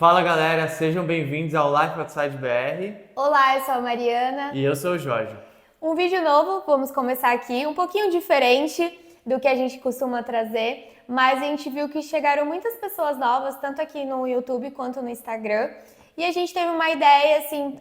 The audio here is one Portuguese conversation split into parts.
Fala galera, sejam bem-vindos ao Life Outside BR Olá, eu sou a Mariana. e eu sou o Jorge. Um vídeo novo, vamos começar aqui, um pouquinho diferente do que a gente costuma trazer, mas a gente viu que chegaram muitas pessoas novas, tanto aqui no YouTube quanto no Instagram, e a gente teve uma ideia, assim,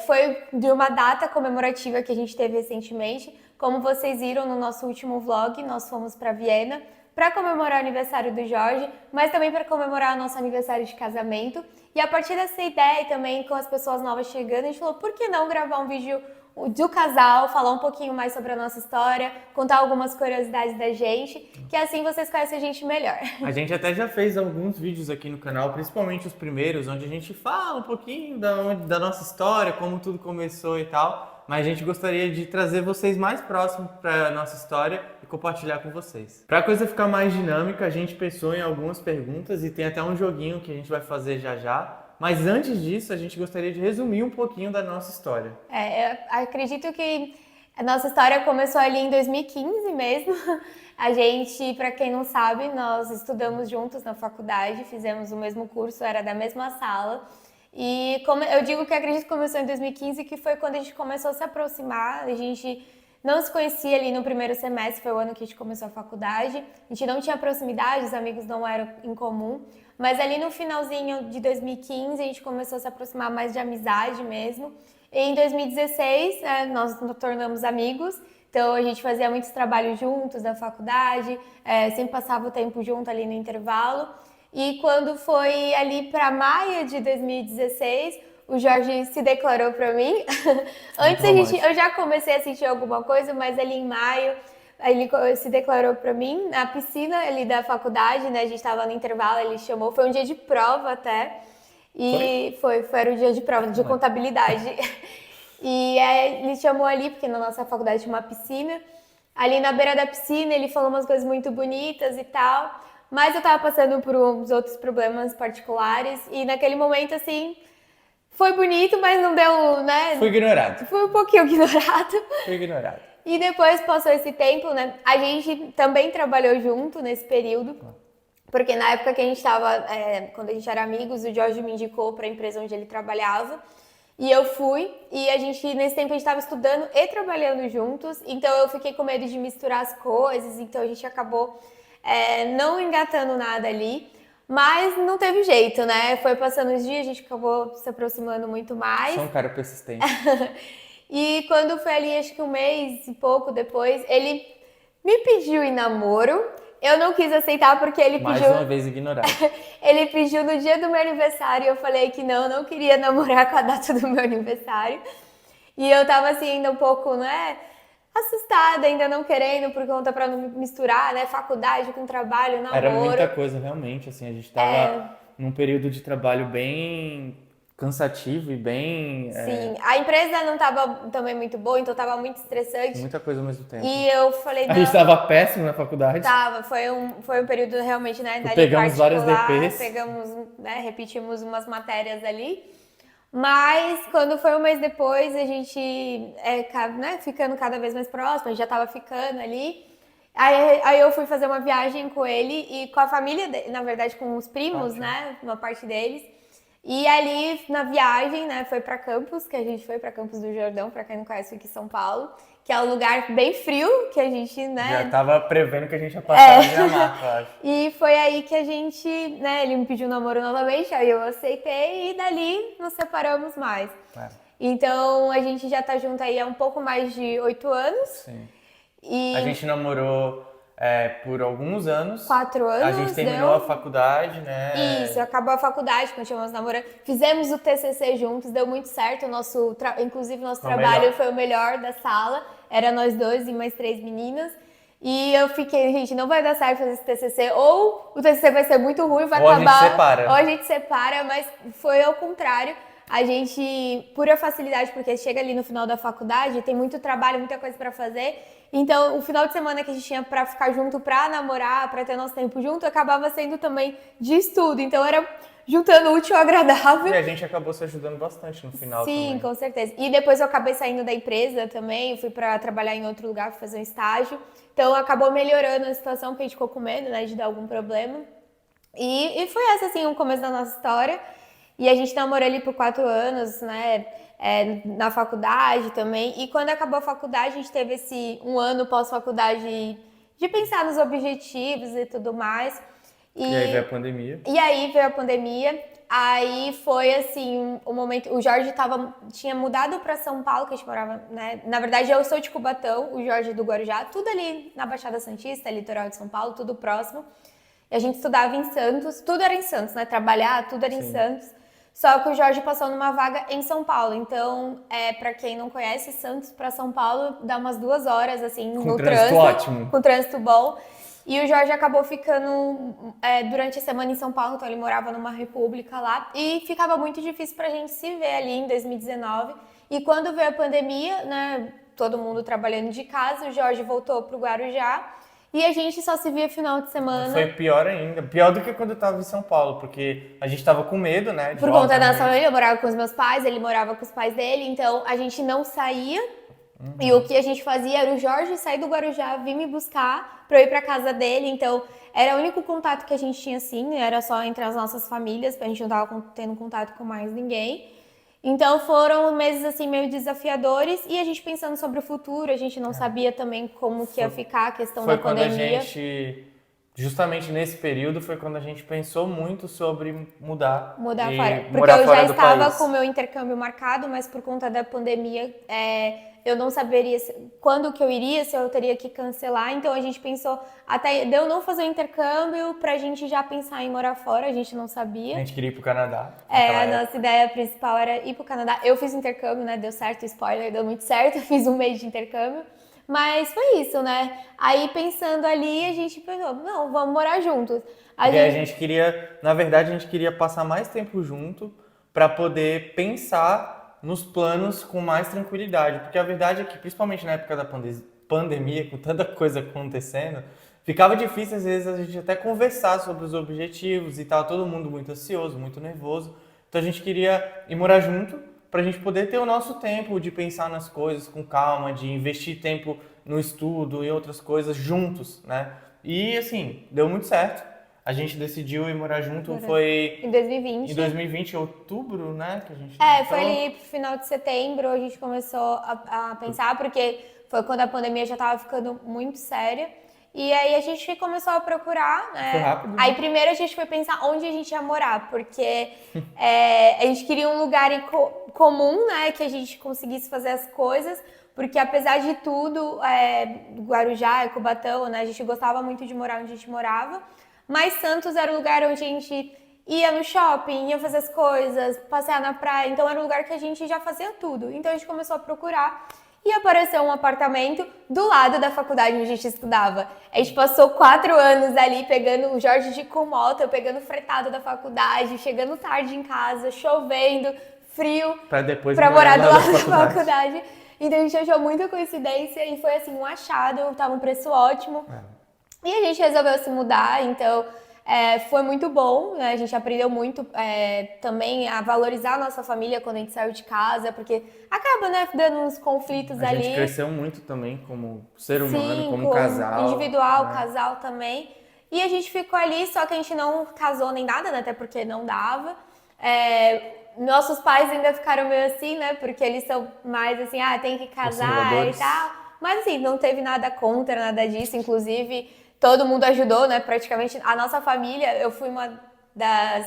foi de uma data comemorativa que a gente teve recentemente. Como vocês viram no nosso último vlog, nós fomos para Viena para comemorar o aniversário do Jorge, mas também para comemorar o nosso aniversário de casamento. E a partir dessa ideia também, com as pessoas novas chegando, a gente falou, por que não gravar um vídeo do casal, falar um pouquinho mais sobre a nossa história, contar algumas curiosidades da gente, que assim vocês conhecem a gente melhor. A gente até já fez alguns vídeos aqui no canal, principalmente os primeiros, onde a gente fala um pouquinho da nossa história, como tudo começou e tal, mas a gente gostaria de trazer vocês mais próximos para a nossa história e compartilhar com vocês. Para a coisa ficar mais dinâmica, a gente pensou em algumas perguntas e tem até um joguinho que a gente vai fazer já já. Mas antes disso, a gente gostaria de resumir um pouquinho da nossa história. Eu acredito que a nossa história começou ali em 2015 mesmo. A gente, para quem não sabe, nós estudamos juntos na faculdade, fizemos o mesmo curso, era da mesma sala. E como eu digo que acredito que começou em 2015, que foi quando a gente começou a se aproximar. A gente não se conhecia ali no primeiro semestre, foi o ano que a gente começou a faculdade. A gente não tinha proximidade, os amigos não eram em comum. Mas ali no finalzinho de 2015, a gente começou a se aproximar mais de amizade mesmo. E em 2016, nós nos tornamos amigos. Então, a gente fazia muitos trabalhos juntos da faculdade, sempre passava o tempo junto ali no intervalo. E quando foi ali para maio de 2016, o Jorge se declarou para mim. Antes eu já comecei a sentir alguma coisa, mas ali em maio ele se declarou para mim na piscina ali da faculdade, né? A gente estava no intervalo, ele chamou, foi um dia de prova até. E era o dia de prova de contabilidade. E ele chamou ali, porque na nossa faculdade tinha uma piscina. Ali na beira da piscina, ele falou umas coisas muito bonitas e tal. Mas eu tava passando por uns outros problemas particulares. E naquele momento, assim, foi bonito, mas não deu, né? Foi ignorado. Foi um pouquinho ignorado. Foi ignorado. E depois passou esse tempo, né? A gente também trabalhou junto nesse período. Porque na época que a gente estava, quando a gente era amigos, o Jorge me indicou para a empresa onde ele trabalhava. E eu fui, e a gente, nesse tempo, a gente estava estudando e trabalhando juntos. Então eu fiquei com medo de misturar as coisas, então a gente acabou não engatando nada ali. Mas não teve jeito, né? Foi passando os dias, a gente acabou se aproximando muito mais. Sou um cara persistente. E quando foi ali, acho que um mês e pouco depois, ele me pediu em namoro. Eu não quis aceitar porque ele Mais pediu... uma vez ignorado. Ele pediu no dia do meu aniversário e eu falei que não queria namorar com a data do meu aniversário. E eu tava assim ainda um pouco, né, assustada, ainda não querendo por conta pra não misturar, né, faculdade com trabalho, namoro. Era muita coisa, realmente, assim, a gente tava num período de trabalho bem cansativo e bem... Sim, a empresa não tava também muito boa, então tava muito estressante. Muita coisa ao mesmo tempo. E eu falei, A gente tava péssimo na faculdade. foi um período realmente, né, da Pegamos várias DPs. pegamos, né, repetimos umas matérias ali. Mas quando foi um mês depois, a gente, né, ficando cada vez mais próximo, a gente já tava ficando ali. Aí eu fui fazer uma viagem com ele e com a família, na verdade com os primos, né, uma parte deles. E ali na viagem, né, foi para Campos, que a gente foi para Campos do Jordão, para quem não conhece aqui em São Paulo, que é um lugar bem frio, que a gente, né... Já tava prevendo que a gente ia passar de Yamaha, eu acho. E foi aí que a gente, né, ele me pediu namoro novamente, aí eu aceitei e dali nos separamos mais. Então a gente já tá junto aí há um pouco mais de 8 anos. Sim. E A gente namorou por alguns anos. 4 anos. A gente terminou a faculdade, né? Isso, acabou a faculdade, continuamos namorando. Fizemos o TCC juntos, deu muito certo. Inclusive, nosso trabalho foi o melhor da sala. Era nós dois e mais 3 meninas. E eu fiquei, gente, não vai dar certo fazer esse TCC. Ou o TCC vai ser muito ruim, vai acabar. Ou a gente separa. Ou a gente separa, mas foi ao contrário. A gente, por a facilidade, porque chega ali no final da faculdade, tem muito trabalho, muita coisa pra fazer. Então, o final de semana que a gente tinha pra ficar junto, pra namorar, pra ter nosso tempo junto, acabava sendo também de estudo. Então, era juntando útil ao agradável. E a gente acabou se ajudando bastante no final também. Sim, com certeza. E depois eu acabei saindo da empresa também, fui pra trabalhar em outro lugar, fazer um estágio. Então, acabou melhorando a situação, porque a gente ficou com medo, né, de dar algum problema. E foi esse, assim, o começo da nossa história. E a gente namorou ali por 4 anos, né? Na faculdade também. E quando acabou a faculdade, a gente teve esse 1 ano pós-faculdade de pensar nos objetivos e tudo mais. E aí veio a pandemia. E aí veio a pandemia. Aí foi assim, o momento. O Jorge tinha mudado para São Paulo, que a gente morava, né? Na verdade, eu sou de Cubatão, o Jorge do Guarujá, tudo ali na Baixada Santista, litoral de São Paulo, tudo próximo. E a gente estudava em Santos, tudo era em Santos, né? Trabalhar, tudo era em Santos. Só que o Jorge passou numa vaga em São Paulo. Então, para quem não conhece, Santos para São Paulo dá umas 2 horas, assim, Com no trânsito ótimo. Com trânsito bom. E o Jorge acabou ficando durante a semana em São Paulo, então ele morava numa república lá. E ficava muito difícil pra gente se ver ali em 2019. E quando veio a pandemia, né, todo mundo trabalhando de casa, o Jorge voltou pro Guarujá. E a gente só se via final de semana. Foi pior ainda. Pior do que quando eu tava em São Paulo, porque a gente tava com medo, né? Por conta da nossa família, eu morava com os meus pais, ele morava com os pais dele, então a gente não saía. E o que a gente fazia era o Jorge sair do Guarujá, vir me buscar pra eu ir pra casa dele. Então, era o único contato que a gente tinha, assim, era só entre as nossas famílias, a gente não tava tendo contato com mais ninguém. Então, foram meses, assim, meio desafiadores e a gente pensando sobre o futuro, a gente não sabia também como que ia ficar a questão da pandemia. Foi quando a gente, justamente nesse período, foi quando a gente pensou muito sobre mudar fora. Porque morar eu fora já do estava país. com o meu intercâmbio marcado, mas por conta da pandemia, eu não saberia quando que eu iria, se eu teria que cancelar. Então a gente pensou até de eu não fazer o intercâmbio pra gente já pensar em morar fora, a gente não sabia. A gente queria ir pro Canadá. A nossa ideia principal era ir pro Canadá. Eu fiz intercâmbio, né? Deu certo, spoiler, deu muito certo. Eu fiz 1 mês de intercâmbio. Mas foi isso, né? Aí pensando ali, a gente pensou, não, vamos morar juntos. A gente queria, na verdade, a gente queria passar mais tempo junto para poder pensar nos planos com mais tranquilidade. Porque a verdade é que, principalmente na época da pandemia, com tanta coisa acontecendo, ficava difícil às vezes a gente até conversar sobre os objetivos e tal, todo mundo muito ansioso, muito nervoso. Então a gente queria ir morar junto para a gente poder ter o nosso tempo de pensar nas coisas com calma, de investir tempo no estudo e outras coisas juntos, né? E assim, deu muito certo. A gente decidiu ir morar junto, foi em 2020. Em 2020, outubro, né? Que a gente foi ali pro final de setembro, a gente começou a pensar, porque foi quando a pandemia já estava ficando muito séria. E aí a gente começou a procurar, né? Foi rápido. Aí primeiro a gente foi pensar onde a gente ia morar, porque a gente queria um lugar comum, né? Que a gente conseguisse fazer as coisas, porque apesar de tudo, Guarujá, Cubatão, né? A gente gostava muito de morar onde a gente morava, mas Santos era o lugar onde a gente ia no shopping, ia fazer as coisas, passear na praia, então era um lugar que a gente já fazia tudo. Então a gente começou a procurar. E apareceu um apartamento do lado da faculdade onde a gente estudava. A gente passou 4 anos ali pegando o Jorge de com moto, eu pegando fretado da faculdade, chegando tarde em casa, chovendo, frio, pra morar do lado da faculdade. Então a gente achou muita coincidência e foi assim um achado, tava um preço ótimo. E a gente resolveu se mudar, então foi muito bom, né? A gente aprendeu muito também a valorizar a nossa família quando a gente saiu de casa, porque acaba, né, dando uns conflitos ali. A gente cresceu muito também como ser humano, Sim, como casal. Individual, né? casal também. E a gente ficou ali, só que a gente não casou nem nada, né? Até porque não dava. Nossos pais ainda ficaram meio assim, né? Porque eles são mais assim, tem que casar e tal. Mas assim, não teve nada contra, nada disso. Inclusive, todo mundo ajudou, né? Praticamente a nossa família, eu fui uma das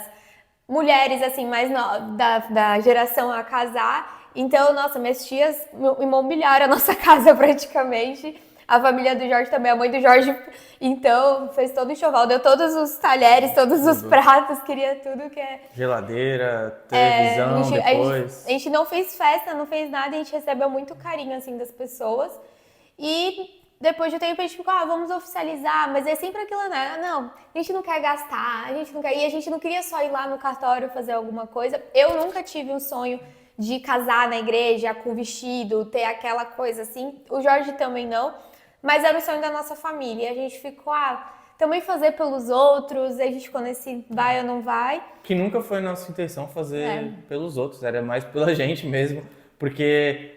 mulheres, assim, mais da geração a casar. Então, nossa, minhas tias imobiliaram a nossa casa praticamente. A família do Jorge também, a mãe do Jorge, então, fez todo o enxoval, deu todos os talheres, todos os pratos, queria tudo que é... Geladeira, televisão, depois... A gente não fez festa, não fez nada, a gente recebeu muito carinho, assim, das pessoas. E depois de um tempo a gente ficou, vamos oficializar, mas é sempre aquilo, né? Não, a gente não quer gastar, e a gente não queria só ir lá no cartório fazer alguma coisa. Eu nunca tive um sonho de casar na igreja com vestido, ter aquela coisa assim. O Jorge também não, mas era o sonho da nossa família. E a gente ficou, também fazer pelos outros, a gente ficou nesse vai ou não vai. Que nunca foi nossa intenção fazer pelos outros, era mais pela gente mesmo, porque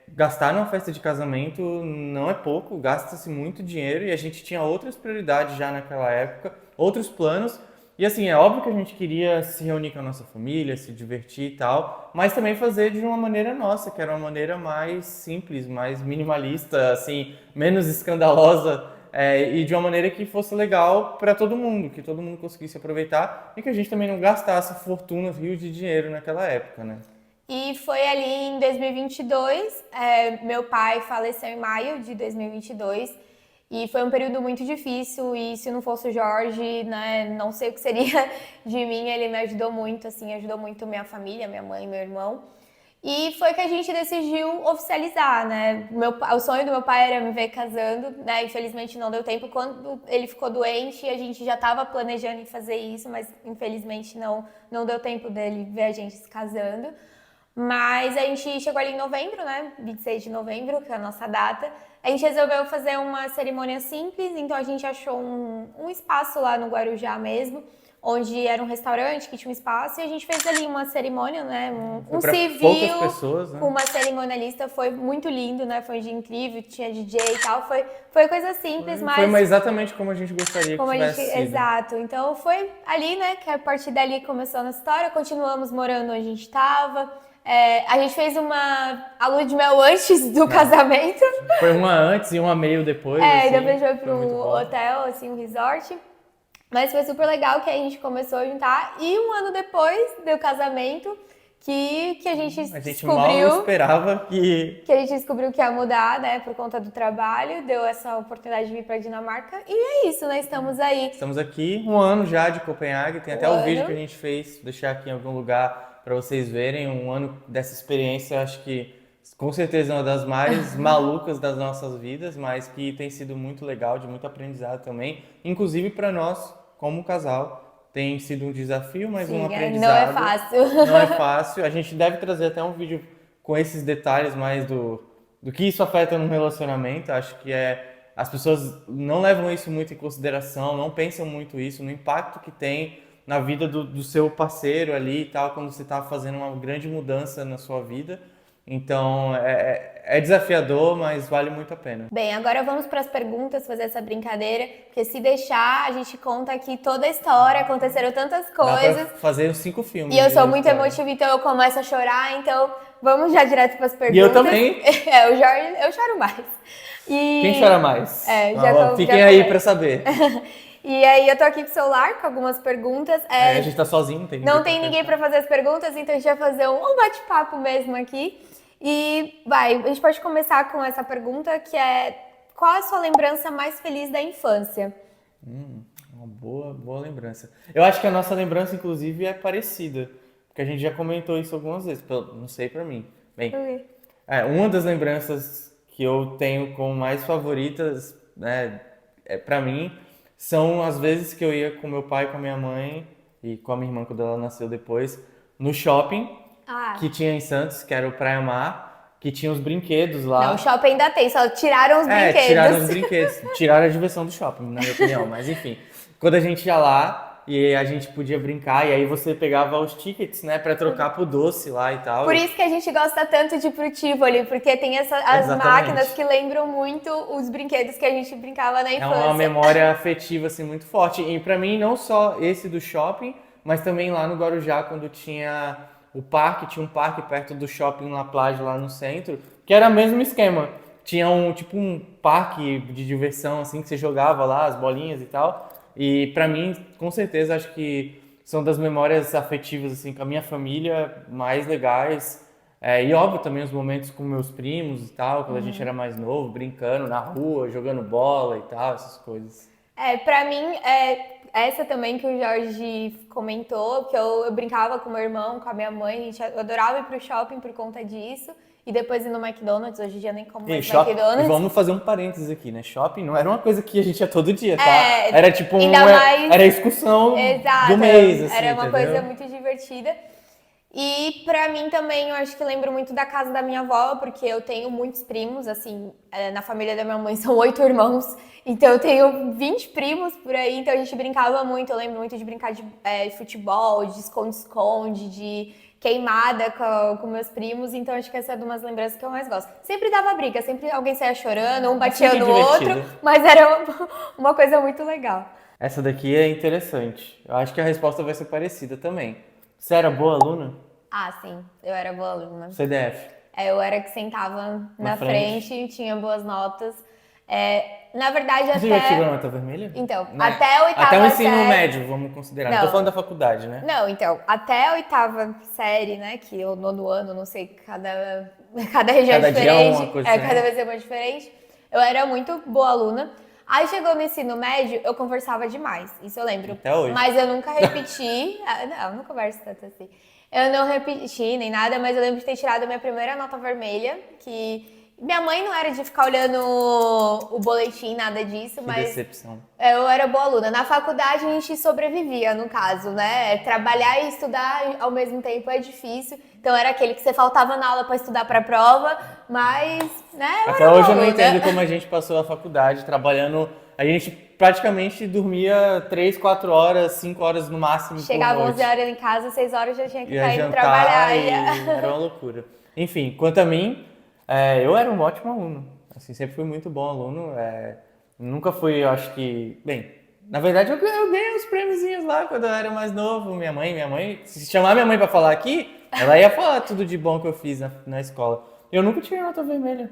gastar numa festa de casamento não é pouco, gasta-se muito dinheiro e a gente tinha outras prioridades já naquela época, outros planos, E assim, é óbvio que a gente queria se reunir com a nossa família, se divertir e tal, mas também fazer de uma maneira nossa, que era uma maneira mais simples, mais minimalista, assim, menos escandalosa, e de uma maneira que fosse legal para todo mundo, que todo mundo conseguisse aproveitar e que a gente também não gastasse fortunas, rios de dinheiro naquela época, né? E foi ali em 2022, meu pai faleceu em maio de 2022, e foi um período muito difícil, e se não fosse o Jorge, né, não sei o que seria de mim, ele me ajudou muito, assim, ajudou muito minha família, minha mãe e meu irmão. E foi que a gente decidiu oficializar, né? O sonho do meu pai era me ver casando, né? Infelizmente não deu tempo. Quando ele ficou doente, a gente já estava planejando em fazer isso, mas infelizmente não deu tempo dele ver a gente se casando. Mas a gente chegou ali em novembro, né? 26 de novembro, que é a nossa data. A gente resolveu fazer uma cerimônia simples, então a gente achou um espaço lá no Guarujá mesmo, onde era um restaurante que tinha um espaço, e a gente fez ali uma cerimônia, né? Foi Um para poucas civil pessoas, né? com uma cerimonialista, foi muito lindo, né? Foi um dia incrível, tinha DJ e tal, foi coisa simples, Foi mas exatamente como a gente gostaria que como a gente, tivesse sido. exato. Então foi ali, né, que a partir dali começou a nossa história, continuamos morando onde a gente estava. A gente fez a lua de mel antes do casamento. Foi uma antes e uma meio depois. E assim, depois foi foi muito pro bom. hotel, assim, um resort. Mas foi super legal que a gente começou a juntar. E um ano depois do casamento, que a gente A gente descobriu. mal esperava que. Que a gente descobriu que ia mudar, né, por conta do trabalho, deu essa oportunidade de vir para Dinamarca. E é isso, né? Estamos aí. Estamos aqui um ano já de Copenhague. Tem até o vídeo ano. que a gente fez, vou deixar aqui em algum lugar para vocês verem. Um ano dessa experiência, acho que com certeza é uma das mais malucas das nossas vidas, mas que tem sido muito legal, de muito aprendizado também. Inclusive para nós, como casal. Tem sido um desafio, mas um Sim, aprendizado. não é fácil. Não é fácil. A gente deve trazer até um vídeo com esses detalhes mais do que isso afeta no relacionamento. Acho que as pessoas não levam isso muito em consideração, não pensam muito isso, no impacto que tem na vida do seu parceiro ali e tal, quando você está fazendo uma grande mudança na sua vida. Então, é desafiador, mas vale muito a pena. Bem, agora vamos para as perguntas, fazer essa brincadeira, porque se deixar, a gente conta aqui toda a história, aconteceram tantas Dá coisas. pra fazer uns 5 filmes. E eu sou de muito história. emotiva, então eu começo a chorar, então vamos já direto para as perguntas. E eu também. O Jorge, eu choro mais. Quem chora mais? Fiquem já aí começo. para saber. E aí eu tô aqui com o celular com algumas perguntas. A gente tá sozinho, Não tem ninguém para fazer as perguntas, então a gente vai fazer um bate-papo mesmo aqui. E a gente pode começar com essa pergunta, que é: qual a sua lembrança mais feliz da infância? Uma boa lembrança. Eu acho que a nossa lembrança, inclusive, é parecida, porque a gente já comentou isso algumas vezes, não sei pra mim. Bem, uma das lembranças que eu tenho como mais favoritas, né, pra mim, são as vezes que eu ia com meu pai, com a minha mãe e com a minha irmã quando ela nasceu depois, no shopping que tinha em Santos, que era o Praia Mar, que tinha os brinquedos lá. Não, o shopping ainda tem, só tiraram os brinquedos. Tiraram os brinquedos, tiraram a diversão do shopping, na minha opinião, mas enfim. Quando a gente ia lá e a gente podia brincar, e aí você pegava os tickets, né, pra trocar pro doce lá e tal. Por isso que a gente gosta tanto de ir pro Tivoli, porque tem as Exatamente. máquinas que lembram muito os brinquedos que a gente brincava na infância. É uma memória afetiva, assim, muito forte. E pra mim, não só esse do shopping, mas também lá no Guarujá, quando tinha tinha um parque perto do shopping na Plage, lá no centro, que era o mesmo esquema. Tinha um parque de diversão, assim, que você jogava lá, as bolinhas e tal. E pra mim, com certeza, acho que são das memórias afetivas, assim, com a minha família mais legais. E óbvio também os momentos com meus primos e tal, quando a gente era mais novo, brincando na rua, jogando bola e tal, essas coisas. Pra mim, essa também que o Jorge comentou, que eu brincava com meu irmão, com a minha mãe, eu adorava ir pro shopping por conta disso. E depois ir no McDonald's, hoje em dia nem como mais McDonald's. E vamos fazer um parênteses aqui, né? Shopping não era uma coisa que a gente ia todo dia, tá? É, Era tipo era a excursão Exato, do mês, assim, era uma entendeu? coisa muito divertida. E pra mim também, eu acho que lembro muito da casa da minha avó, porque eu tenho muitos primos, assim, na família da minha mãe são 8 irmãos, então eu tenho 20 primos por aí, então a gente brincava muito, eu lembro muito de brincar de futebol, de esconde-esconde, de queimada com meus primos, então acho que essa é uma das lembranças que eu mais gosto. Sempre dava briga, sempre alguém saía chorando, um batia no outro, mas era uma coisa muito legal. Essa daqui é interessante. Eu acho que a resposta vai ser parecida também. Você era boa aluna? Ah, sim, eu era boa aluna. CDF? Eu era que sentava Na na frente. frente, tinha boas notas. Na verdade, Você já tirou até. nota vermelha? Então, Né? até a Até o oitava ensino série. médio, vamos considerar. Não tô Não. falando da faculdade, né? Não, então, até a oitava série, né? Que o nono ano, não sei, cada região Cada é dia é diferente. uma coisa Cada diferente. vez é uma diferente. Eu era muito boa aluna. Aí chegou no ensino médio, eu conversava demais. Isso eu lembro. Até hoje. Mas eu nunca repeti. Não, eu não converso tanto assim. Eu não repeti nem nada, mas eu lembro de ter tirado a minha primeira nota vermelha, que minha mãe não era de ficar olhando o boletim, nada disso, Que mas decepção. eu era boa aluna. Na faculdade a gente sobrevivia, no caso, né? Trabalhar e estudar ao mesmo tempo é difícil. Então era aquele que você faltava na aula para estudar para a prova, mas, né? Até hoje eu não aluna. entendo como a gente passou a faculdade trabalhando. A gente praticamente dormia 3, 4 horas, 5 horas no máximo Chegava por 11 noite. horas em casa, 6 horas já tinha que Ia estar indo jantar trabalhar. e era uma loucura. Enfim, quanto a mim, eu era um ótimo aluno. Assim, sempre fui muito bom aluno. Nunca fui, eu acho que... Bem, na verdade eu ganhei uns prêmiozinhos lá quando eu era mais novo. Minha mãe, se chamar minha mãe pra falar aqui, ela ia falar tudo de bom que eu fiz na escola. Eu nunca tirei nota vermelha.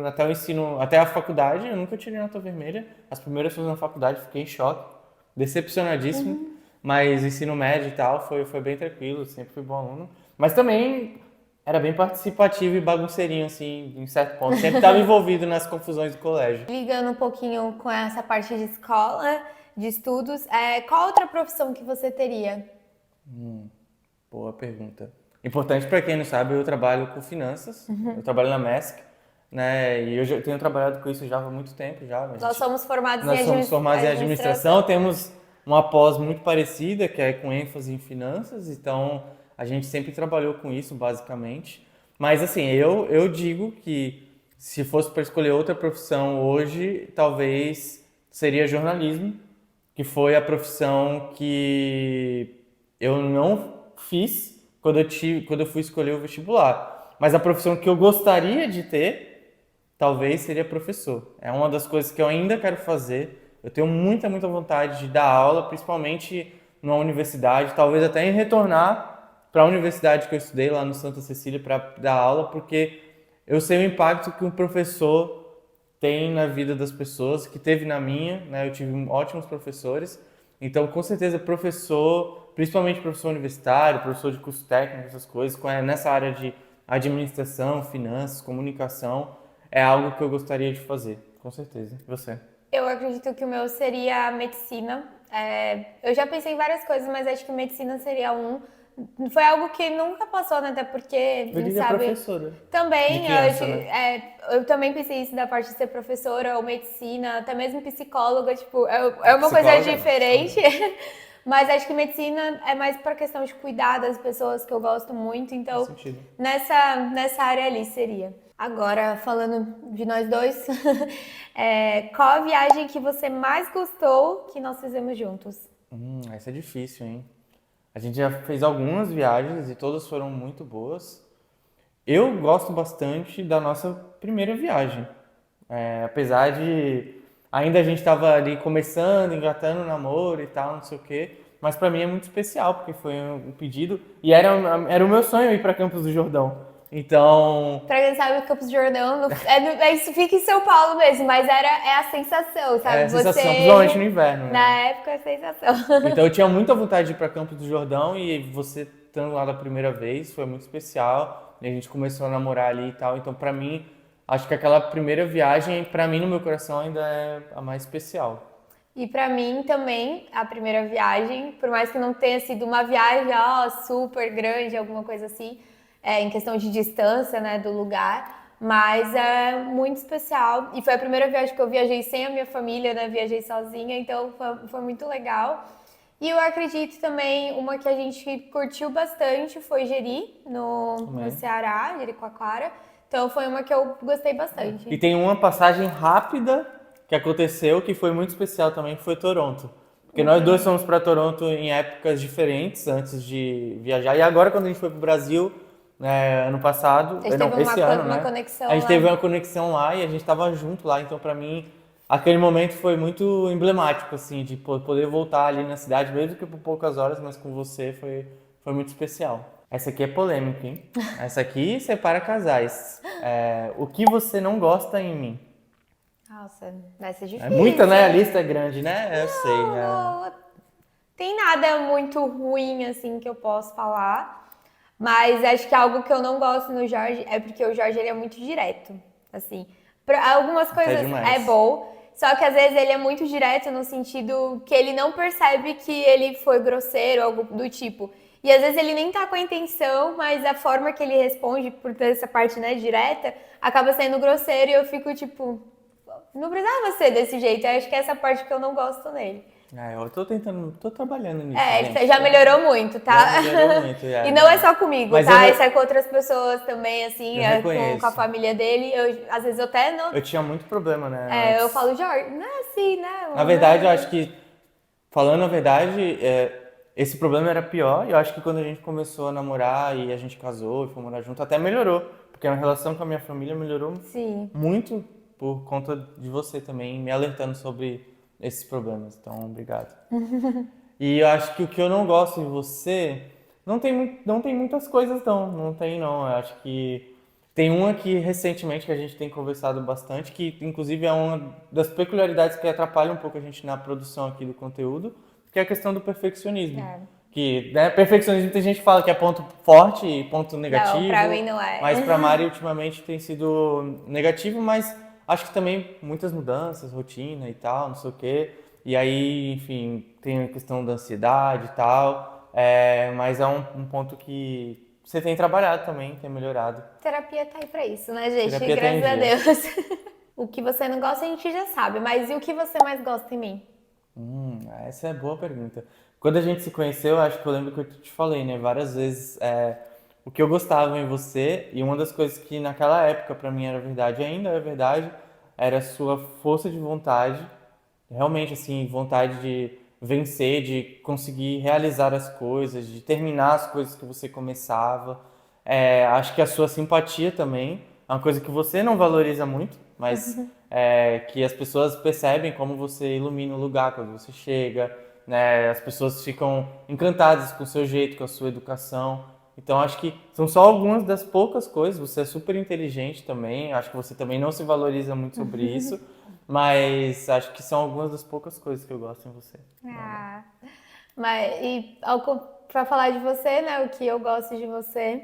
Até o ensino, até a faculdade, eu nunca tirei nota vermelha. As primeiras vezes na faculdade, fiquei em choque, decepcionadíssimo. Mas o ensino médio e tal foi bem tranquilo, sempre fui bom aluno. Mas também era bem participativo e bagunceirinho, assim, em certo ponto. Sempre estava envolvido nas confusões do colégio. Ligando um pouquinho com essa parte de escola, de estudos, qual outra profissão que você teria? Boa pergunta. Importante para quem não sabe, eu trabalho com finanças, eu trabalho na MESC, né? E eu já tenho trabalhado com isso já há muito tempo já. Nós somos formados Nós em somos formados em administração, temos uma pós muito parecida, que é com ênfase em finanças, então a gente sempre trabalhou com isso, basicamente. Mas assim, eu digo que se fosse para escolher outra profissão hoje, talvez seria jornalismo, que foi a profissão que eu não fiz quando eu fui escolher o vestibular. Mas a profissão que eu gostaria de ter, talvez seria professor. É uma das coisas que eu ainda quero fazer. Eu tenho muita, muita vontade de dar aula, principalmente numa universidade, talvez até em retornar para a universidade que eu estudei lá no Santa Cecília para dar aula, porque eu sei o impacto que um professor tem na vida das pessoas, que teve na minha, né? Eu tive ótimos professores. Então, com certeza, professor, principalmente professor universitário, professor de curso técnico, essas coisas, nessa área de administração, finanças, comunicação, é algo que eu gostaria de fazer, com certeza. E você? Eu acredito que o meu seria medicina. Eu já pensei em várias coisas, mas acho que medicina seria um. Foi algo que nunca passou, né? Até porque a Eu gente diria sabe. professora. Também, De criança, né? eu também pensei isso da parte de ser professora ou medicina, até mesmo psicóloga, tipo, é uma coisa Psicóloga, não, diferente. Mas acho que medicina é mais para questão de cuidar das pessoas, que eu gosto muito, então Faz sentido. nessa área ali seria. Agora, falando de nós dois, qual a viagem que você mais gostou que nós fizemos juntos? Essa é difícil, hein? A gente já fez algumas viagens e todas foram muito boas. Eu gosto bastante da nossa primeira viagem. Apesar de ainda a gente estava ali começando, engatando o namoro e tal, não sei o quê. Mas para mim é muito especial, porque foi um pedido. E era o meu sonho ir para Campos do Jordão. Então, Pra quem sabe, Campos do Jordão, isso fica em São Paulo mesmo, mas é a sensação, sabe? é a sensação, principalmente no inverno, Na né? época, é a sensação. Então eu tinha muita vontade de ir para Campos do Jordão e você estando lá da primeira vez foi muito especial. E a gente começou a namorar ali e tal. Então, para mim, acho que aquela primeira viagem, para mim, no meu coração, ainda é a mais especial. E pra mim também, a primeira viagem, por mais que não tenha sido uma viagem super grande, alguma coisa assim, em questão de distância, né, do lugar, mas é muito especial. E foi a primeira viagem que eu viajei sem a minha família, né, viajei sozinha, então foi muito legal. E eu acredito também, uma que a gente curtiu bastante foi Jeri, no Ceará, Jericoacoara. Então foi uma que eu gostei bastante. E tem uma passagem rápida que aconteceu que foi muito especial também, que foi Toronto. Porque nós dois fomos para Toronto em épocas diferentes antes de viajar. E agora, quando a gente foi para o Brasil, ano passado, A gente teve esse ano, uma né? conexão A gente lá. teve uma conexão lá e a gente estava junto lá. Então, para mim, aquele momento foi muito emblemático, assim, de poder voltar ali na cidade, mesmo que por poucas horas, mas com você foi muito especial. Essa aqui é polêmica, hein? Essa aqui separa casais. O que você não gosta em mim? Nossa, vai ser É muita, né? A difícil. lista é grande, né? Eu sei. Não, tem nada muito ruim assim que eu posso falar, mas acho que algo que eu não gosto no Jorge é porque o Jorge ele é muito direto, assim. Pra algumas Até coisas é demais. bom, só que às vezes ele é muito direto no sentido que ele não percebe que ele foi grosseiro, algo do tipo. E às vezes ele nem tá com a intenção, mas a forma que ele responde, por ter essa parte, né, direta, acaba sendo grosseiro e eu fico tipo, não precisava ser desse jeito. Eu acho que é essa parte que eu não gosto nele. Eu tô trabalhando nisso, É, gente. já melhorou muito, Já tá? melhorou muito, E não é não. só comigo, Mas tá? Isso é com outras pessoas também, assim, eu com a reconheço. família dele. Às vezes eu até não. Eu tinha muito problema, né, Eu antes. falo, Jorge, não é assim, né? Na verdade, eu acho que, falando a verdade, esse problema era pior. E eu acho que quando a gente começou a namorar e a gente casou e foi morar junto, até melhorou. Porque a relação com a minha família melhorou Sim. muito por conta de você também me alertando sobre esses problemas. Então, obrigado. E eu acho que o que eu não gosto em você não tem muitas coisas não tem não. Eu acho que tem uma aqui recentemente que a gente tem conversado bastante, que inclusive é uma das peculiaridades que atrapalha um pouco a gente na produção aqui do conteúdo, que é a questão do perfeccionismo. É. Que, né, perfeccionismo tem gente que fala que é ponto forte e ponto Não, pra negativo, mim não é. mas pra Mari ultimamente tem sido negativo, mas acho que também muitas mudanças, rotina e tal, não sei o quê. E aí, enfim, tem a questão da ansiedade e tal, mas é um ponto que você tem trabalhado também, tem melhorado. Terapia tá aí pra isso, né, gente? Terapia tá em Graças a dia. Deus. O que você não gosta a gente já sabe, mas e o que você mais gosta em mim? Essa é boa pergunta. Quando a gente se conheceu, acho que eu lembro que eu te falei, né, várias vezes, o que eu gostava em você, e uma das coisas que naquela época pra mim era verdade, e ainda é verdade, era a sua força de vontade, realmente assim, vontade de vencer, de conseguir realizar as coisas, de terminar as coisas que você começava. Acho que a sua simpatia também é uma coisa que você não valoriza muito, mas que as pessoas percebem como você ilumina o lugar quando você chega, né? As pessoas ficam encantadas com o seu jeito, com a sua educação. Então acho que são só algumas das poucas coisas. Você é super inteligente também. Acho que você também não se valoriza muito sobre isso, mas acho que são algumas das poucas coisas que eu gosto em você. Ah, mas e para falar de você, né, o que eu gosto de você,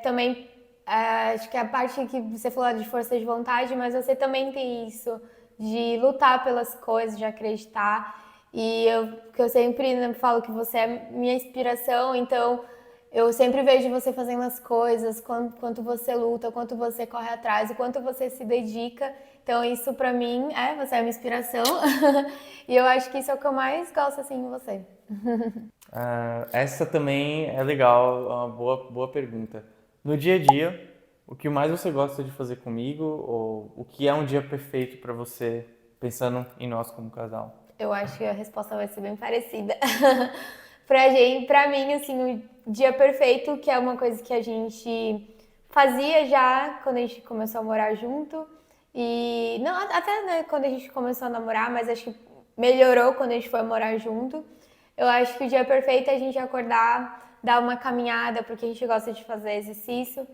também acho que a parte que você falou de força de vontade, mas você também tem isso de lutar pelas coisas, de acreditar. E que eu sempre, né, falo que você é minha inspiração, então eu sempre vejo você fazendo as coisas, quanto você luta, quanto você corre atrás, o quanto você se dedica. Então isso pra mim você é uma inspiração. E eu acho que isso é o que eu mais gosto assim em você. Essa também é legal, é uma boa pergunta. No dia a dia, o que mais você gosta de fazer comigo, ou o que é um dia perfeito para você, pensando em nós como casal? Eu acho que a resposta vai ser bem parecida. Pra gente, pra mim, assim, o dia perfeito, que é uma coisa que a gente fazia já quando a gente começou a morar junto. E não, até né, quando a gente começou a namorar, mas acho que melhorou quando a gente foi morar junto. Eu acho que o dia perfeito é a gente acordar, dar uma caminhada, porque a gente gosta de fazer exercício.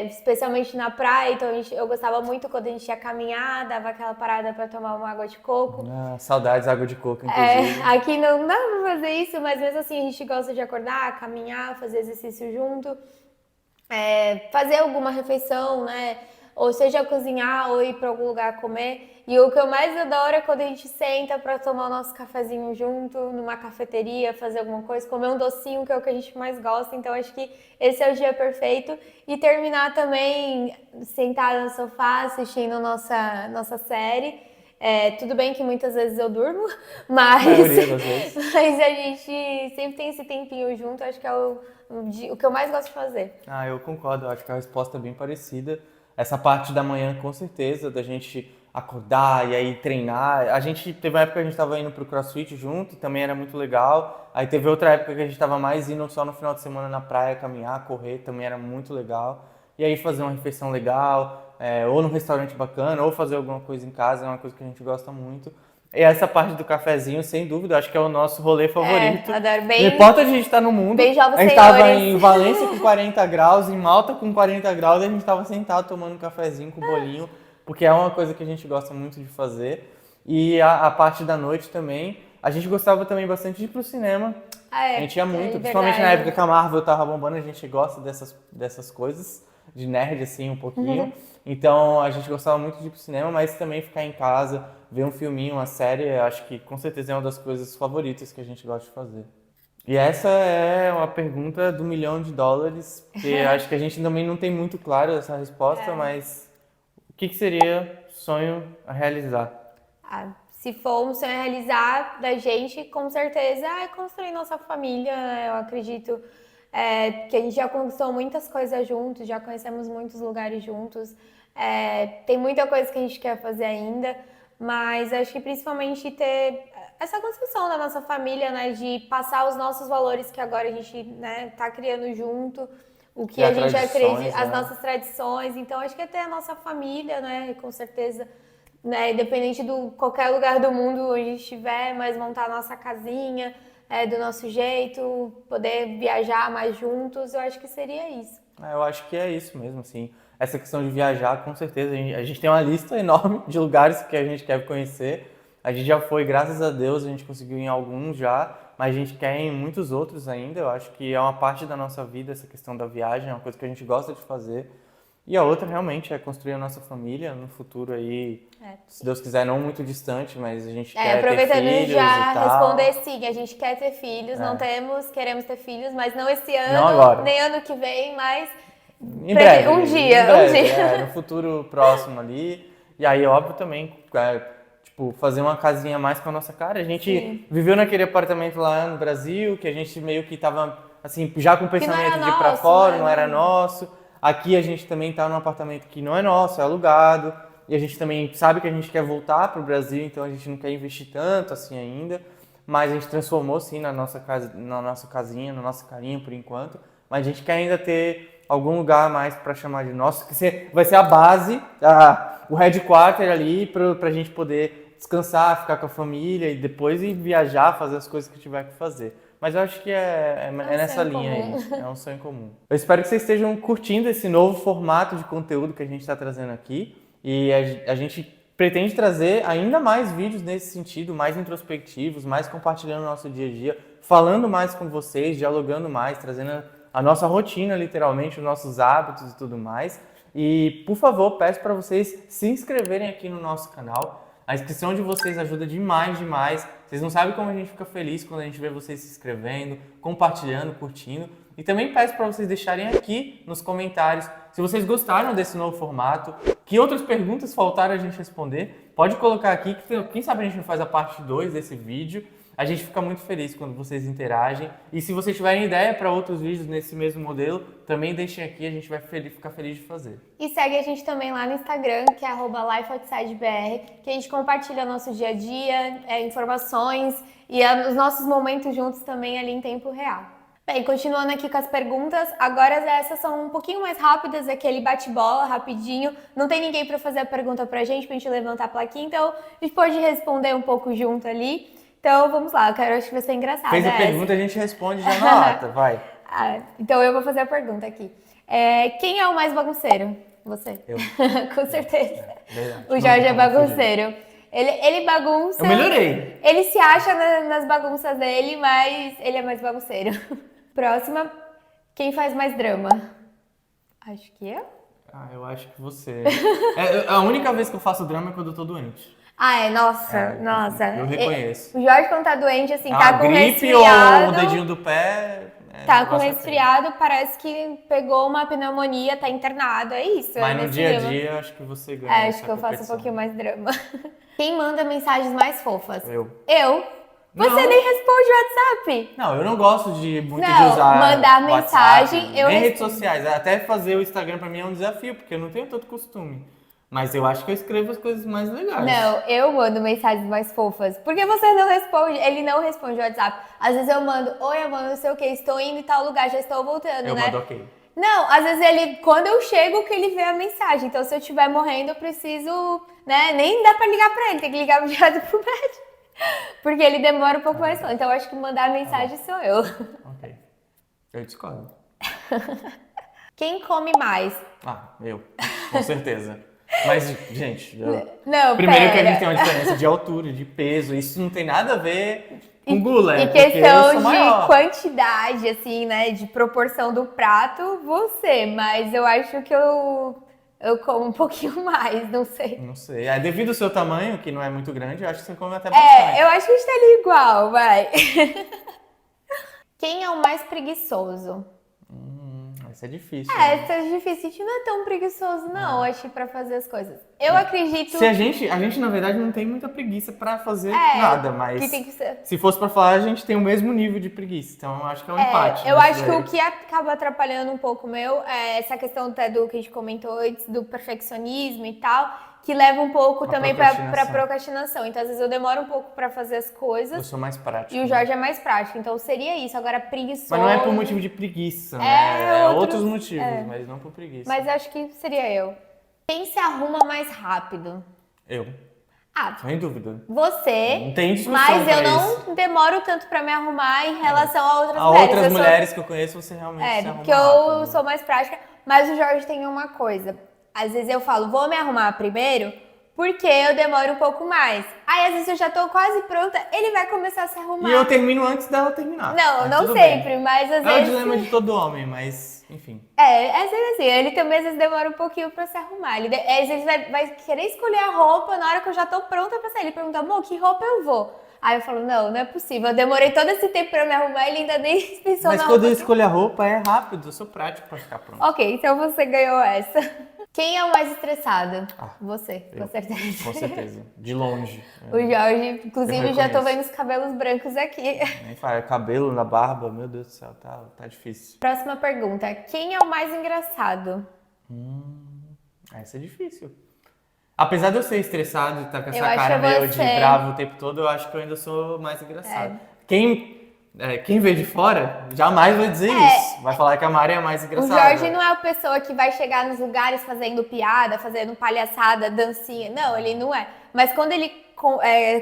Especialmente na praia, então eu gostava muito quando a gente ia caminhar, dava aquela parada para tomar uma água de coco. Saudades, água de coco, inclusive. Aqui não dá pra fazer isso, mas mesmo assim a gente gosta de acordar, caminhar, fazer exercício junto, fazer alguma refeição, né? Ou seja, cozinhar ou ir para algum lugar comer. E o que eu mais adoro é quando a gente senta para tomar o nosso cafezinho junto, numa cafeteria, fazer alguma coisa, comer um docinho, que é o que a gente mais gosta. Então acho que esse é o dia perfeito. E terminar também sentada no sofá, assistindo nossa série. Tudo bem que muitas vezes eu durmo, A mas, maioria das vezes. mas a gente sempre tem esse tempinho junto, acho que é o que eu mais gosto de fazer. Eu concordo, eu acho que a resposta é bem parecida. Essa parte da manhã, com certeza, da gente acordar e aí treinar. A gente teve uma época que a gente estava indo pro CrossFit junto, também era muito legal. Aí teve outra época que a gente estava mais indo só no final de semana na praia, caminhar, correr, também era muito legal. E aí fazer uma refeição legal, ou num restaurante bacana, ou fazer alguma coisa em casa, é uma coisa que a gente gosta muito. E essa parte do cafezinho, sem dúvida, acho que é o nosso rolê favorito. Adoro. Não importa onde a gente estar no mundo, Bem jovens a gente estava senhores. em Valência com 40 graus, em Malta com 40 graus, e a gente estava sentado tomando um cafezinho com bolinho, porque é uma coisa que a gente gosta muito de fazer. E a parte da noite também, a gente gostava também bastante de ir pro cinema. A gente ia muito, principalmente na época que a Marvel tava bombando, a gente gosta dessas coisas, de nerd assim um pouquinho. Então a gente gostava muito de ir pro cinema, mas também ficar em casa, ver um filminho, uma série, acho que com certeza é uma das coisas favoritas que a gente gosta de fazer. E essa é uma pergunta do $1 milhão, porque acho que a gente também não tem muito claro essa resposta, mas o que seria sonho a realizar? Se for um sonho a realizar da gente, com certeza é construir nossa família. Eu acredito que a gente já conquistou muitas coisas juntos, já conhecemos muitos lugares juntos. Tem muita coisa que a gente quer fazer ainda, mas acho que principalmente ter essa construção da nossa família, né, de passar os nossos valores que agora a gente, né, tá criando junto, o que a gente acredita, as nossas tradições. Então acho que é ter a nossa família, né, com certeza. Né, independente de qualquer lugar do mundo onde a gente estiver, mas montar a nossa casinha do nosso jeito, poder viajar mais juntos, eu acho que seria isso. Eu acho que é isso mesmo, assim. Essa questão de viajar, com certeza, a gente tem uma lista enorme de lugares que a gente quer conhecer. A gente já foi, graças a Deus, a gente conseguiu ir em alguns já, mas a gente quer ir em muitos outros ainda. Eu acho que é uma parte da nossa vida, essa questão da viagem, é uma coisa que a gente gosta de fazer. E a outra realmente é construir a nossa família no futuro aí, se Deus quiser, não muito distante, mas a gente quer ter filhos aproveitando já e tal. responder sim, a gente quer ter filhos, não temos, queremos ter filhos, mas não esse ano, não agora. nem ano que vem, mas em breve, um dia. No futuro próximo ali. E aí, óbvio, também, tipo, fazer uma casinha mais com a nossa cara. A gente viveu naquele apartamento lá no Brasil, que a gente meio que tava, assim, já com o pensamento de ir pra fora, não era nosso. Aqui a gente também tá num apartamento que não é nosso, é alugado. E a gente também sabe que a gente quer voltar pro Brasil, então a gente não quer investir tanto assim ainda. Mas a gente transformou sim na nossa casa, na nossa casinha, na nossa carinha por enquanto. Mas a gente quer ainda ter algum lugar mais para chamar de nosso, que vai ser a base, o headquarter ali pra gente poder descansar, ficar com a família e depois ir viajar, fazer as coisas que tiver que fazer. Mas eu acho que é nessa linha aí, é um sonho comum. Eu espero que vocês estejam curtindo esse novo formato de conteúdo que a gente está trazendo aqui. E a gente pretende trazer ainda mais vídeos nesse sentido, mais introspectivos, mais compartilhando o nosso dia a dia, falando mais com vocês, dialogando mais, trazendo a nossa rotina, literalmente, os nossos hábitos e tudo mais. E, por favor, peço para vocês se inscreverem aqui no nosso canal. A inscrição de vocês ajuda demais, demais. Vocês não sabem como a gente fica feliz quando a gente vê vocês se inscrevendo, compartilhando, curtindo. E também peço para vocês deixarem aqui nos comentários se vocês gostaram desse novo formato, que outras perguntas faltaram a gente responder. Pode colocar aqui, que quem sabe a gente não faz a parte 2 desse vídeo. A gente fica muito feliz quando vocês interagem. E se vocês tiverem ideia para outros vídeos nesse mesmo modelo, também deixem aqui, a gente vai ficar feliz de fazer. E segue a gente também lá no Instagram, que é @lifeoutsidebr, que a gente compartilha nosso dia a dia, informações e os nossos momentos juntos também ali em tempo real. Bem, continuando aqui com as perguntas, agora essas são um pouquinho mais rápidas, aquele bate-bola, rapidinho. Não tem ninguém para fazer a pergunta pra gente levantar a plaquinha, então a gente pode responder um pouco junto ali. Então, vamos lá, acho que vai ser engraçado. Fez a pergunta, a gente responde já na lata, vai. Então, eu vou fazer a pergunta aqui. Quem é o mais bagunceiro? Você? Eu. Com certeza. Verdade. O Jorge é bagunceiro. Ele bagunça... Eu melhorei. Ele se acha nas bagunças dele, mas ele é mais bagunceiro. Próxima, quem faz mais drama? Acho que eu. Eu acho que você. A única vez que eu faço drama é quando eu tô doente. Nossa. Eu reconheço. O Jorge, quando tá doente, assim, A tá com gripe resfriado. ou o dedinho do pé. Tá com resfriado, parece que pegou uma pneumonia, tá internado, é isso. Mas no dia a drama. dia, eu acho que você ganha. Acho que eu faço um pouquinho mais drama. Quem manda mensagens mais fofas? Eu. Você nem responde o WhatsApp? Não, eu não gosto de usar mandar WhatsApp, mensagem, nem redes sociais. Até fazer o Instagram pra mim é um desafio, porque eu não tenho tanto costume. Mas eu acho que eu escrevo as coisas mais legais. Não, eu mando mensagens mais fofas. Por que você não responde? Ele não responde o WhatsApp. Às vezes eu mando, oi, amor, não sei o que, estou indo em tal lugar, já estou voltando, Eu né? mando ok. Não, às vezes quando eu chego, que ele vê a mensagem. Então, se eu estiver morrendo, eu preciso, né? Nem dá pra ligar pra ele, tem que ligar direto pro médico. Porque ele demora um pouco mais. Então, eu acho que mandar a mensagem sou eu. Ok. Eu discordo. Quem come mais? Eu. Com certeza. Mas, gente, Não, primeiro que a pera. gente tem uma diferença de altura, de peso, isso não tem nada a ver com gula. E Porque eu questão sou de maior. quantidade, assim, né? De proporção do prato, você. Mas eu acho que eu como um pouquinho mais, não sei. Não sei. Devido ao seu tamanho, que não é muito grande, eu acho que você come até bastante. Eu acho que a gente tá ali igual, vai. Quem é o mais preguiçoso? Isso é difícil. Né? Essa é difícil. A gente não é tão preguiçoso, não, acho, pra fazer as coisas. Eu acredito Se a gente, na verdade, não tem muita preguiça pra fazer nada, mas que tem que ser. se fosse pra falar, a gente tem o mesmo nível de preguiça. Então, eu acho que é um empate. Eu nisso acho que daí. o que acaba atrapalhando um pouco o meu é essa questão até do que a gente comentou antes, do perfeccionismo e tal, que leva um pouco A também pra procrastinação. procrastinação. Então, às vezes, eu demoro um pouco pra fazer as Eu coisas sou mais prático. e o Jorge é mais prático. Então, seria isso. Agora, preguiçoso... Mas não é por motivo de preguiça, né? É outros motivos, mas não por preguiça. Mas acho que seria eu. Quem se arruma mais rápido? Eu, Ah, sem dúvida. você, Não tem discussão mas eu pra não isso. demoro tanto pra me arrumar em relação a outras A mulheres. outras Eu sou- mulheres que eu conheço, você realmente se arruma porque eu rápido. sou mais prática, mas o Jorge tem uma coisa. Às vezes eu falo, vou me arrumar primeiro, porque eu demoro um pouco mais. Aí às vezes eu já tô quase pronta, ele vai começar a se arrumar. E eu termino antes dela terminar. Não, Mas não tudo sempre, bem. mas às É o vezes... dilema de todo homem, mas enfim. É sempre assim, ele também às vezes demora um pouquinho pra se arrumar. Às vezes vai querer escolher a roupa na hora que eu já tô pronta pra sair. Ele pergunta, amor, que roupa eu vou? Aí eu falo, não é possível. Eu demorei todo esse tempo pra me arrumar, ele ainda nem pensou Mas na quando roupa. eu escolho a roupa, é rápido, eu sou prático pra ficar pronto. Ok, então você ganhou essa. Quem é o mais estressado? Você, eu. com certeza. Com certeza. De longe. O Jorge, inclusive, Eu já tô reconheço. vendo os cabelos brancos aqui. Nem fala, cabelo na barba, meu Deus do céu, tá difícil. Próxima pergunta. Quem é o mais engraçado? Essa é difícil. Apesar de eu ser estressado e estar com Eu essa acho cara que meio de você- bravo o tempo todo, eu acho que eu ainda sou mais engraçado. Quem vê de fora jamais vai dizer isso. Vai falar que a Mari é a mais O engraçada. Jorge não é a pessoa que vai chegar nos lugares fazendo piada, fazendo palhaçada, dancinha. Não, ele não é. Mas quando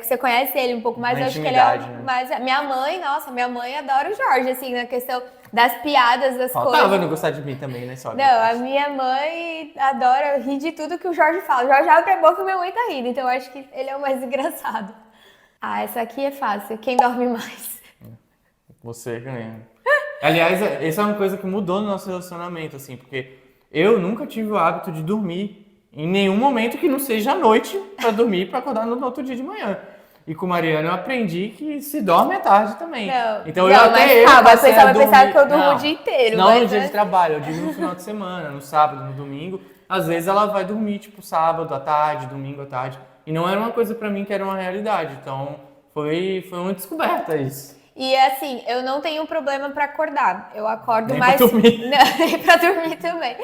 você conhece ele um pouco mais, Na eu acho que ele é intimidade, né? mais... Minha mãe adora o Jorge, assim, na questão das piadas, das Faltava coisas. não gostar de mim também, né, sogra? Não, a minha mãe adora rir de tudo que o Jorge fala. O Jorge abre a boca e minha mãe tá rindo. Então eu acho que ele é o mais engraçado. Essa aqui é fácil. Quem dorme mais? Você ganha. Aliás, essa é uma coisa que mudou no nosso relacionamento, assim, porque eu nunca tive o hábito de dormir em nenhum momento que não seja à noite pra dormir pra acordar no outro dia de manhã. E com Mariana eu aprendi que se dorme à tarde também. Então eu mas até eu calma, passei vai a pensar dormir... que eu durmo Não, o dia inteiro. não mas no dia é- de trabalho, eu digo no final de semana, no sábado, no domingo. Às vezes ela vai dormir, tipo, sábado à tarde, domingo à tarde. E não era uma coisa pra mim que era uma realidade. Então foi uma descoberta isso. E assim, eu não tenho problema pra acordar. Eu acordo Nem pra mais. dormir. Não, nem pra dormir também.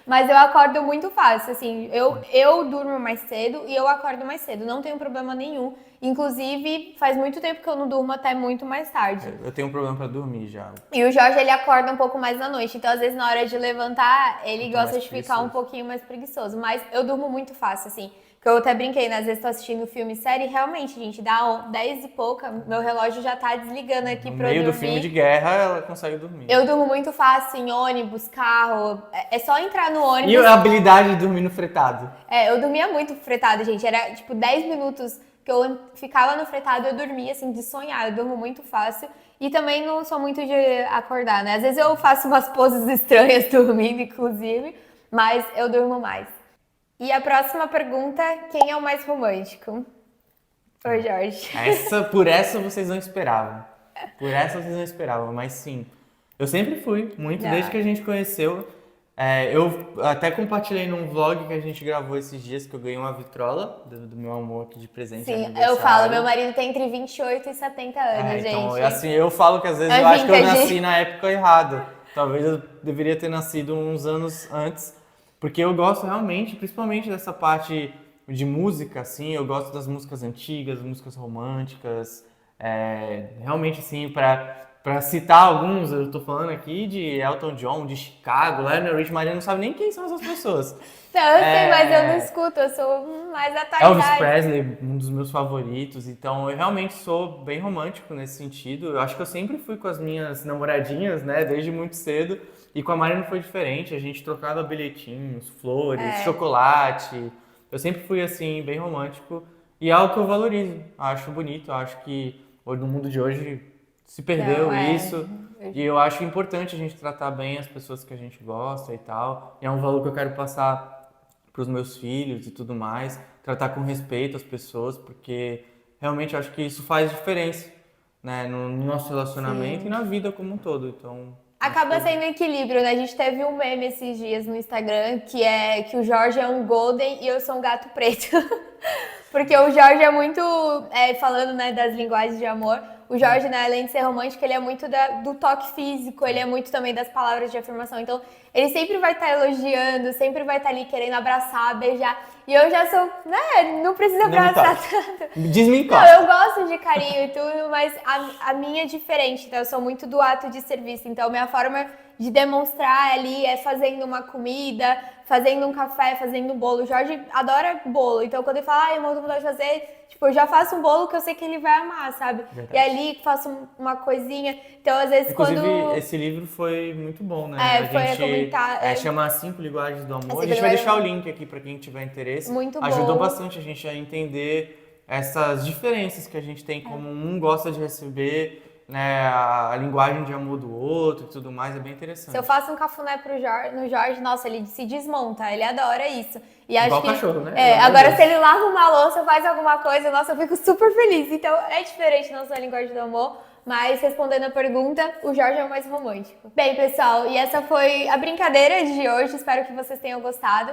Mas eu acordo muito fácil, assim. Eu durmo mais cedo e eu acordo mais cedo. Não tenho problema nenhum. Inclusive, faz muito tempo que eu não durmo até muito mais tarde. Eu tenho um problema pra dormir já. E o Jorge, ele acorda um pouco mais à noite. Então, às vezes, na hora de levantar, ele Tô gosta mais de ficar um preguiçoso. pouquinho mais preguiçoso. Mas eu durmo muito fácil, assim. Que eu até brinquei, né? Às vezes tô assistindo filme e série, realmente, gente, dá 10 e pouca, meu relógio já tá desligando aqui No pra eu meio dormir. do filme de guerra, ela consegue dormir. Eu durmo muito fácil em ônibus, carro. É só entrar no E ônibus. a habilidade de dormir no fretado? Eu dormia muito fretado, gente. Era tipo 10 minutos que eu ficava no fretado, eu dormia assim, de sonhar. Eu durmo muito fácil. E também não sou muito de acordar, né? Às vezes eu faço umas poses estranhas dormindo, inclusive, mas eu durmo mais. E a próxima pergunta, quem é o mais romântico? Oi, Jorge. Por essa vocês não esperavam. Por essa vocês não esperavam, mas sim. Eu sempre fui, muito, Não. desde que a gente conheceu. Eu até compartilhei num vlog que a gente gravou esses dias, que eu ganhei uma vitrola do meu amor aqui de presente. de Sim, eu aniversário. falo, meu marido tem entre 28 e 70 anos, gente. Então, eu falo que às vezes É eu acho que eu vintage. nasci na época errada. Talvez eu deveria ter nascido uns anos antes, porque eu gosto realmente, principalmente dessa parte de música, assim, eu gosto das músicas antigas, músicas românticas, realmente assim, Pra citar alguns, eu tô falando aqui de Elton John, de Chicago, Lionel Richie, Maria não sabe nem quem são essas pessoas. Não, eu sei, mas eu não escuto, eu sou mais Elvis atualidade. Presley, um dos meus favoritos, então eu realmente sou bem romântico nesse sentido. Eu acho que eu sempre fui com as minhas namoradinhas, né, desde muito cedo, e com a Mari não foi diferente, a gente trocava bilhetinhos, flores, chocolate. Eu sempre fui assim, bem romântico, e é algo que eu valorizo, acho bonito, acho que no mundo de hoje se perdeu Não, isso, e eu acho importante a gente tratar bem as pessoas que a gente gosta e tal, e é um valor que eu quero passar para os meus filhos e tudo mais, tratar com respeito as pessoas, porque realmente eu acho que isso faz diferença, né, no nosso relacionamento e na vida como um todo. Então, Acaba sendo equilíbrio, né? A gente teve um meme esses dias no Instagram que é que o Jorge é um golden e eu sou um gato preto. Porque o Jorge é muito, falando, né, das linguagens de amor, o Jorge, né, além de ser romântico, ele é muito do toque físico, ele é muito também das palavras de afirmação. Então, ele sempre vai estar elogiando, sempre vai estar ali querendo abraçar, beijar. E eu já sou, né, não precisa abraçar tanto. Diz-me Não, encosta. eu gosto de carinho e tudo, mas a minha é diferente, então eu sou muito do ato de serviço. Então, minha forma de demonstrar ali é fazendo uma comida, fazendo um café, fazendo um bolo. O Jorge adora bolo, então quando ele fala, eu tô vontade de fazer, tipo, eu já faço um bolo que eu sei que ele vai amar, sabe? Verdade. E ali faço uma coisinha. Então, às vezes, Inclusive, quando... esse livro foi muito bom, né? foi comentado. Chama As 5 Linguagens do Amor. As A Cinco gente vai Linguagens deixar do o link aqui para quem tiver interesse. Muito bom. Ajudou bastante a gente a entender essas diferenças que a gente tem, como um gosta de receber, né, a linguagem de amor do outro e tudo mais, é bem interessante. Se eu faço um cafuné no Jorge, nossa, ele se desmonta, ele adora isso. E acho Igual que, cachorro, né? agora se ele lava uma louça, faz alguma coisa, nossa, eu fico super feliz. Então é diferente na sua linguagem do amor, mas respondendo a pergunta, o Jorge é o mais romântico. Bem, pessoal, e essa foi a brincadeira de hoje, espero que vocês tenham gostado.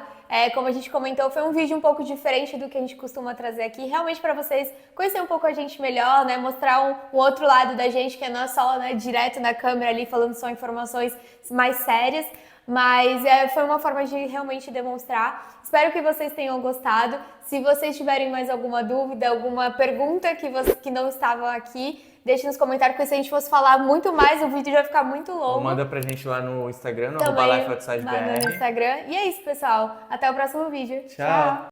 Como a gente comentou, foi um vídeo um pouco diferente do que a gente costuma trazer aqui, realmente para vocês conhecerem um pouco a gente melhor, né, mostrar um outro lado da gente, que não é só, né, direto na câmera ali, falando só informações mais sérias. Mas foi uma forma de realmente demonstrar. Espero que vocês tenham gostado. Se vocês tiverem mais alguma dúvida, alguma pergunta que não estavam aqui, deixe nos comentários, porque se a gente fosse falar muito mais, o vídeo já vai ficar muito longo. Ou manda pra gente lá no Instagram, no Também @lifeoutsidebr. manda no Instagram. E é isso, pessoal. Até o próximo vídeo. Tchau.